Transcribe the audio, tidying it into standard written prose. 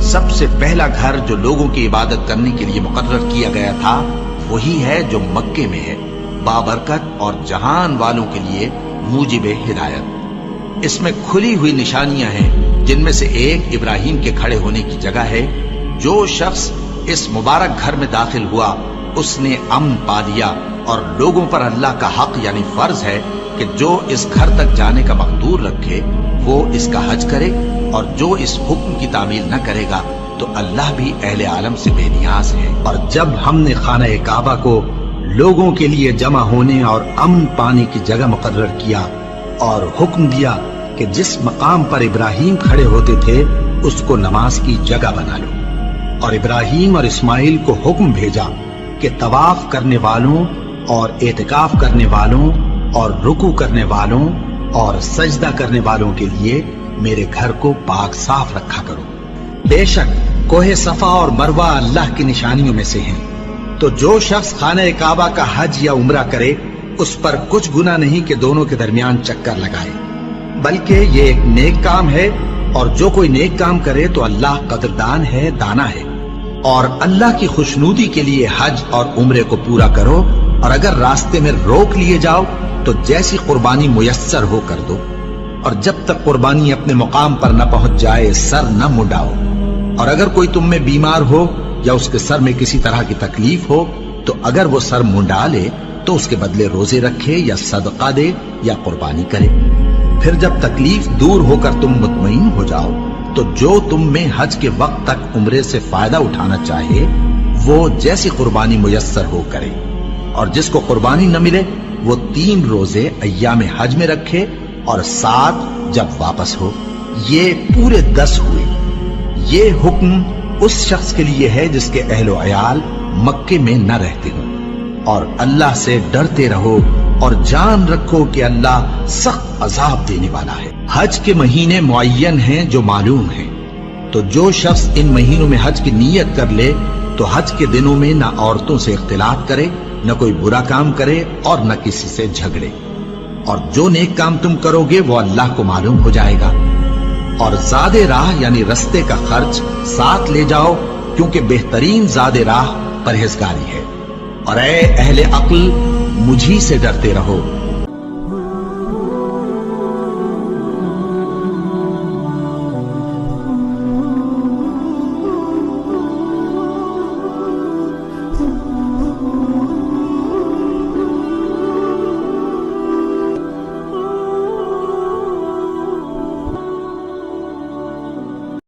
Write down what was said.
سب سے پہلا گھر جو لوگوں کی عبادت کرنے کے لیے مقرر کیا گیا تھا وہی ہے جو مکے میں ہے، بابرکت اور جہان والوں کے لیے موجب ہدایت۔ اس میں کھلی ہوئی نشانیاں ہیں، جن میں سے ایک ابراہیم کے کھڑے ہونے کی جگہ ہے۔ جو شخص اس مبارک گھر میں داخل ہوا اس نے امن پا لیا، اور لوگوں پر اللہ کا حق یعنی فرض ہے کہ جو اس گھر تک جانے کا مقدور رکھے وہ اس کا حج کرے، اور جو اس حکم کی تعمیل نہ کرے گا تو اللہ بھی اہل عالم سے بے نیاز ہے۔ اور جب ہم نے خانہ کعبہ کو لوگوں کے لیے جمع ہونے اور امن پانے کی جگہ مقرر کیا اور حکم دیا کہ جس مقام پر ابراہیم کھڑے ہوتے تھے اس کو نماز کی جگہ بنا لو، اور ابراہیم اور اسماعیل کو حکم بھیجا کہ طواف کرنے والوں اور اعتکاف کرنے والوں اور رکوع کرنے والوں اور سجدہ کرنے والوں کے لیے میرے گھر کو پاک صاف رکھا کرو۔ بے شک کوہ صفا اور مروہ اللہ کی نشانیوں میں سے ہیں، تو جو شخص خانہ کعبہ کا حج یا عمرہ کرے اس پر کچھ گناہ نہیں کہ دونوں کے درمیان چکر لگائے، بلکہ یہ ایک نیک کام ہے، اور جو کوئی نیک کام کرے تو اللہ قدردان ہے، دانا ہے۔ اور اللہ کی خوشنودی کے لیے حج اور عمرے کو پورا کرو، اور اگر راستے میں روک لیے جاؤ تو جیسی قربانی میسر ہو کر دو، اور جب تک قربانی اپنے مقام پر نہ پہنچ جائے سر نہ منڈاؤ۔ اور اگر کوئی تم میں بیمار ہو یا اس کے سر میں کسی طرح کی تکلیف ہو تو اگر وہ سر منڈا لے تو اس کے بدلے روزے رکھے یا صدقہ دے یا قربانی کرے۔ پھر جب تکلیف دور ہو کر تم مطمئن ہو جاؤ تو جو تم میں حج کے وقت تک عمرے سے فائدہ اٹھانا چاہے وہ جیسی قربانی میسر ہو کرے، اور جس کو قربانی نہ ملے وہ 3 روزے ایام حج میں رکھے اور 7 جب واپس ہو۔ یہ پورے 10 ہوئے۔ یہ حکم اس شخص کے لیے ہے جس کے اہل و عیال مکے میں نہ رہتے ہوں۔ اور اللہ سے ڈرتے رہو اور جان رکھو کہ اللہ سخت عذاب دینے والا ہے۔ حج کے مہینے معین ہیں جو معلوم ہیں، تو جو شخص ان مہینوں میں حج کی نیت کر لے تو حج کے دنوں میں نہ عورتوں سے اختلاط کرے، نہ کوئی برا کام کرے اور نہ کسی سے جھگڑے۔ اور جو نیک کام تم کرو گے وہ اللہ کو معلوم ہو جائے گا۔ اور زاد راہ یعنی رستے کا خرچ ساتھ لے جاؤ، کیونکہ بہترین زاد راہ پرہیزگاری ہے۔ اور اے اہل عقل، مجھی سے ڈرتے رہو